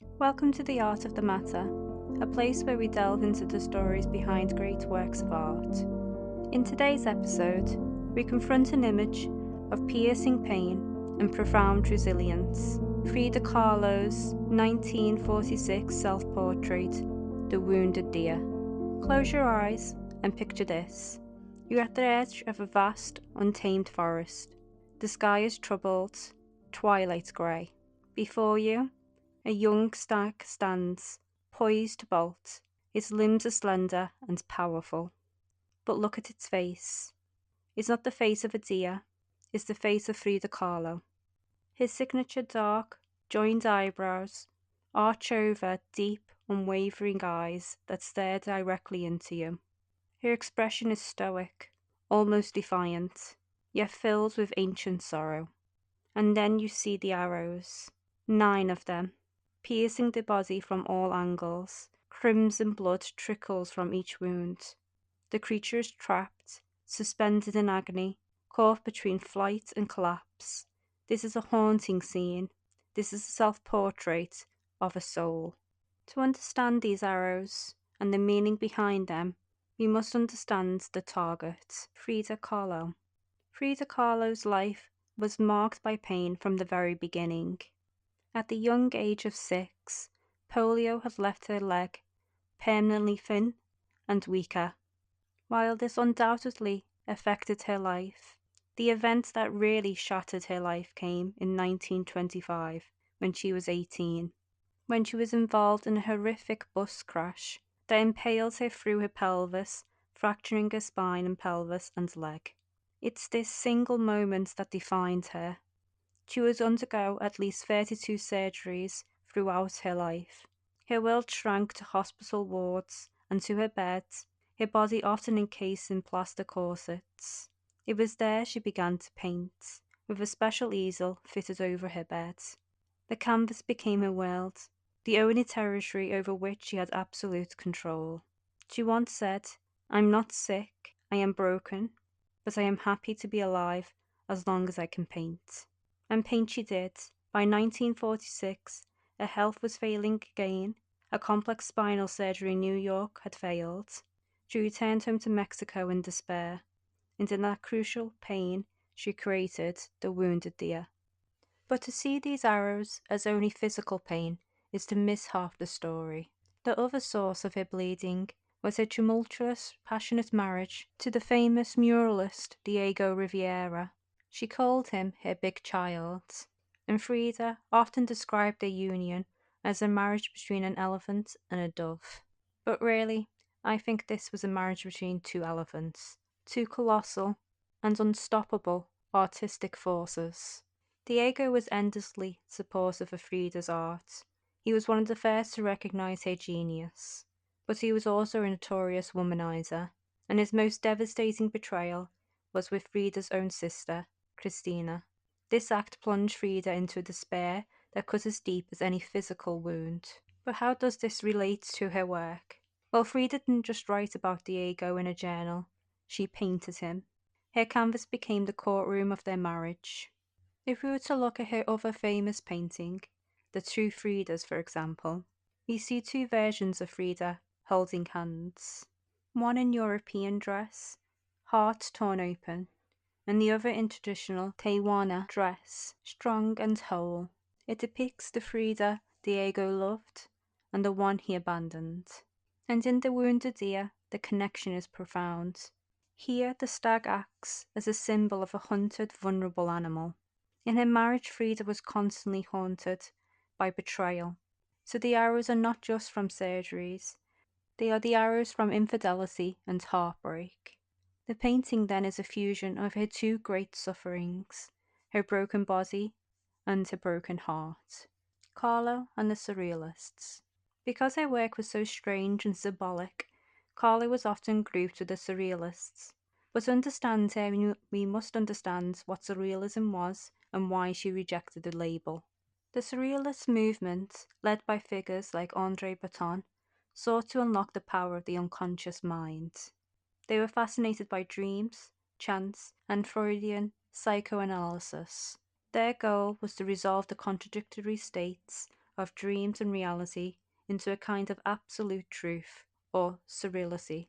Welcome to The Art of the Matter, a place where we delve into the stories behind great works of art. In today's episode, we confront an image of piercing pain and profound resilience. Frida Kahlo's 1946 self-portrait, The Wounded Deer. Close your eyes and picture this. You're at the edge of a vast, untamed forest. The sky is troubled, twilight grey. Before you, a young stag stands, poised to bolt. Its limbs are slender and powerful. But look at its face. It's not the face of a deer, it's the face of Frida Kahlo. His signature dark, joined eyebrows arch over deep, unwavering eyes that stare directly into you. Her expression is stoic, almost defiant, yet filled with ancient sorrow. And then you see the arrows, 9 of them, piercing the body from all angles. Crimson blood trickles from each wound. The creature is trapped, suspended in agony, caught between flight and collapse. This is a haunting scene. This is a self-portrait of a soul. To understand these arrows and the meaning behind them, we must understand the target, Frida Kahlo. Frida Kahlo's life was marked by pain from the very beginning. At the young age of 6, polio had left her leg permanently thin and weaker. While this undoubtedly affected her life, the event that really shattered her life came in 1925 when she was 18, when she was involved in a horrific bus crash that impaled her through her pelvis, fracturing her spine and pelvis and leg. It's this single moment that defined her. She would undergo at least 32 surgeries throughout her life. Her world shrank to hospital wards and to her bed, her body often encased in plaster corsets. It was there she began to paint, with a special easel fitted over her bed. The canvas became her world, the only territory over which she had absolute control. She once said, "I'm not sick, I am broken, but I am happy to be alive as long as I can paint." And paint she did. By 1946, her health was failing again. A complex spinal surgery in New York had failed. She returned home to Mexico in despair, and in that crucial pain, she created The Wounded Deer. But to see these arrows as only physical pain is to miss half the story. The other source of her bleeding was her tumultuous, passionate marriage to the famous muralist Diego Rivera. She called him her big child, and Frida often described their union as a marriage between an elephant and a dove. But really, I think this was a marriage between two elephants, two colossal and unstoppable artistic forces. Diego was endlessly supportive of Frida's art. He was one of the first to recognize her genius, but he was also a notorious womanizer, and his most devastating betrayal was with Frida's own sister, Christina. This act plunged Frida into a despair that cut as deep as any physical wound. But how does this relate to her work? Well, Frida didn't just write about Diego in a journal, she painted him. Her canvas became the courtroom of their marriage. If we were to look at her other famous painting, The Two Fridas for example, we see two versions of Frida holding hands. One in European dress, heart torn open, and the other in traditional Tewana dress, strong and whole. It depicts the Frida Diego loved and the one he abandoned. And in The Wounded Deer, the connection is profound. Here, the stag acts as a symbol of a hunted, vulnerable animal. In her marriage, Frida was constantly haunted by betrayal. So the arrows are not just from surgeries, they are the arrows from infidelity and heartbreak. The painting then is a fusion of her two great sufferings, her broken body and her broken heart. Kahlo and the Surrealists. Because her work was so strange and symbolic, Kahlo was often grouped with the Surrealists. But to understand her, we must understand what Surrealism was and why she rejected the label. The Surrealist movement, led by figures like Andre Breton, sought to unlock the power of the unconscious mind. They were fascinated by dreams, chance, and Freudian psychoanalysis. Their goal was to resolve the contradictory states of dreams and reality into a kind of absolute truth, or surrealism.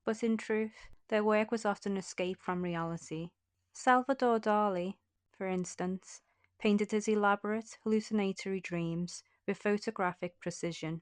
But in truth, their work was often escape from reality. Salvador Dali, for instance, painted his elaborate hallucinatory dreams with photographic precision.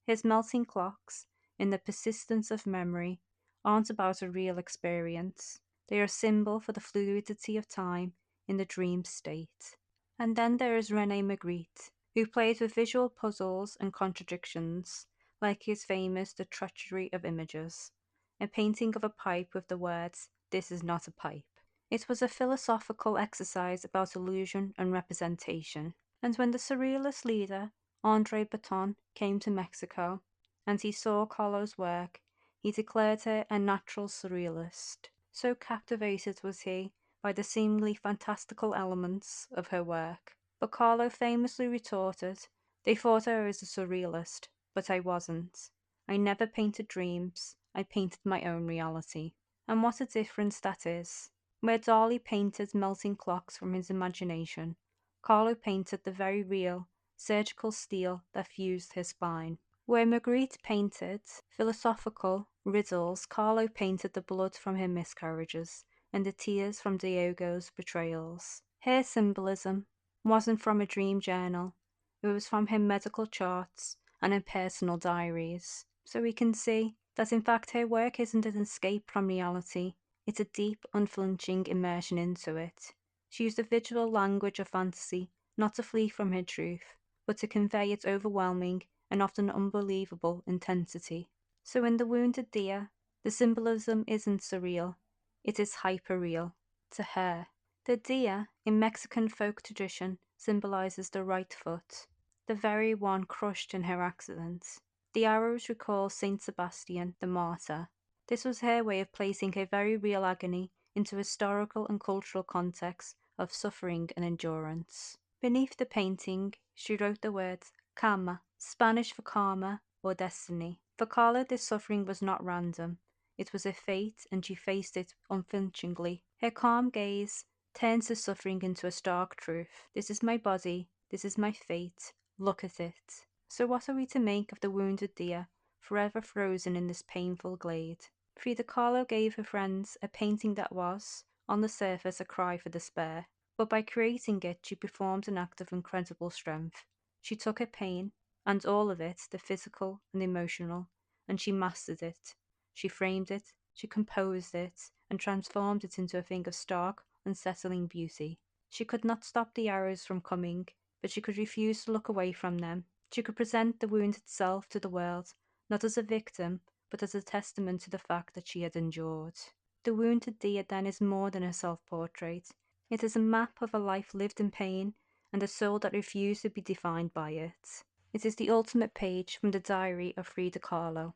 His melting clocks, in the persistence of memory, aren't about a real experience. They are a symbol for the fluidity of time in the dream state. And then there is René Magritte, who plays with visual puzzles and contradictions, like his famous The Treachery of Images, a painting of a pipe with the words, "This is not a pipe." It was a philosophical exercise about illusion and representation. And when the Surrealist leader, André Breton, came to Mexico, and he saw Kahlo's work, he declared her a natural surrealist. So captivated was he by the seemingly fantastical elements of her work. But Kahlo famously retorted, "They thought I was a surrealist, but I wasn't. I never painted dreams, I painted my own reality." And what a difference that is. Where Dali painted melting clocks from his imagination, Kahlo painted the very real, surgical steel that fused his spine. Where Magritte painted philosophical riddles, Kahlo painted the blood from her miscarriages and the tears from Diego's betrayals. Her symbolism wasn't from a dream journal, it was from her medical charts and her personal diaries. So we can see that in fact her work isn't an escape from reality, it's a deep, unflinching immersion into it. She used the visual language of fantasy not to flee from her truth, but to convey its overwhelming and often unbelievable intensity. So in The Wounded Deer, the symbolism isn't surreal, it is hyperreal to her. The deer, in Mexican folk tradition, symbolizes the right foot, the very one crushed in her accident. The arrows recall Saint Sebastian, the martyr. This was her way of placing her very real agony into historical and cultural context of suffering and endurance. Beneath the painting, she wrote the words karma, Spanish for karma or destiny. For Kahlo, this suffering was not random. It was a fate, and she faced it unflinchingly. Her calm gaze turns the suffering into a stark truth. This is my body, this is my fate, look at it. So what are we to make of the wounded deer, forever frozen in this painful glade? Frida Kahlo gave her friends a painting that was, on the surface, a cry for despair. But by creating it, she performed an act of incredible strength. She took her pain, and all of it, the physical and emotional, and she mastered it. She framed it, she composed it, and transformed it into a thing of stark, unsettling beauty. She could not stop the arrows from coming, but she could refuse to look away from them. She could present the wounded self to the world, not as a victim, but as a testament to the fact that she had endured. The Wounded Deer then is more than a self-portrait. It is a map of a life lived in pain and a soul that refused to be defined by it. It is the ultimate page from the diary of Frida Kahlo.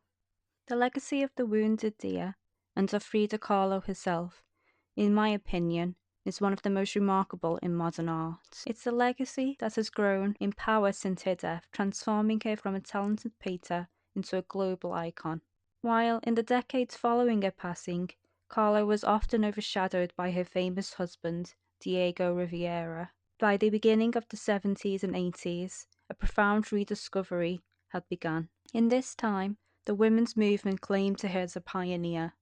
The legacy of the Wounded Deer and of Frida Kahlo herself, in my opinion, is one of the most remarkable in modern art. It's a legacy that has grown in power since her death, transforming her from a talented painter into a global icon. While in the decades following her passing, Kahlo was often overshadowed by her famous husband, Diego Rivera. By the beginning of the 70s and 80s, a profound rediscovery had begun. In this time, the women's movement claimed her as a pioneer.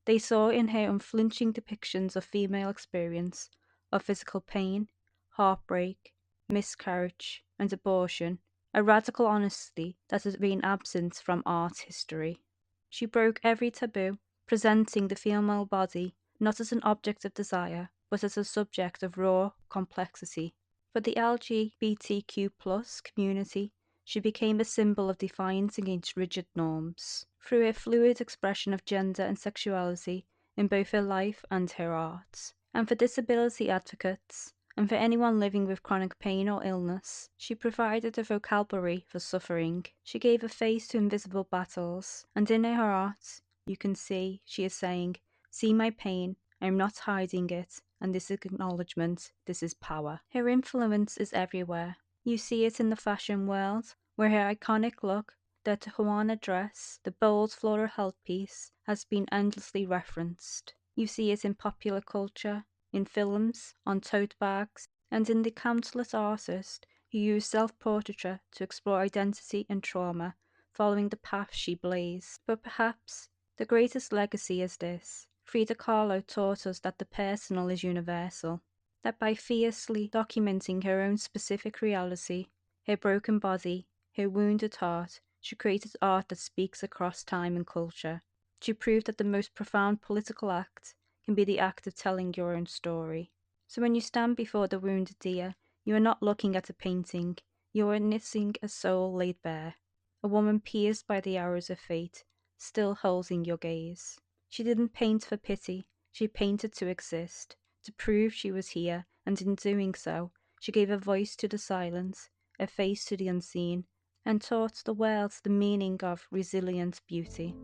They saw in her unflinching depictions of female experience, of physical pain, heartbreak, miscarriage, and abortion, a radical honesty that has been absent from art history. She broke every taboo, presenting the female body not as an object of desire, but as a subject of raw complexity. For the LGBTQ+ community, she became a symbol of defiance against rigid norms. Through her fluid expression of gender and sexuality in both her life and her art. And for disability advocates, and for anyone living with chronic pain or illness, she provided a vocabulary for suffering. She gave a face to invisible battles, and in her art, you can see she is saying, "See my pain, I am not hiding it, and this is acknowledgement, this is power." Her influence is everywhere. You see it in the fashion world, where her iconic look, the Tijuana dress, the bold floral headpiece, has been endlessly referenced. You see it in popular culture, in films, on tote bags, and in the countless artists who used self-portraiture to explore identity and trauma, following the path she blazed. But perhaps the greatest legacy is this: Frida Kahlo taught us that the personal is universal, that by fiercely documenting her own specific reality, her broken body, her wounded heart, she created art that speaks across time and culture. She proved that the most profound political act can be the act of telling your own story. So when you stand before the wounded deer, you are not looking at a painting, you are witnessing a soul laid bare, a woman pierced by the arrows of fate, still holding your gaze. She didn't paint for pity, she painted to exist, to prove she was here, and in doing so, she gave a voice to the silence, a face to the unseen, and taught the world the meaning of resilient beauty.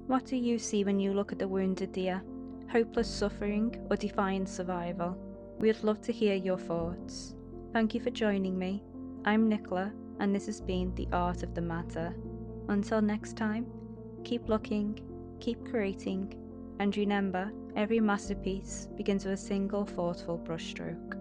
What do you see when you look at the wounded deer? Hopeless suffering or defiant survival? We'd love to hear your thoughts. Thank you for joining me. I'm Nicola, and this has been The Art of the Matter. Until next time, keep looking, keep creating, and remember, every masterpiece begins with a single thoughtful brushstroke.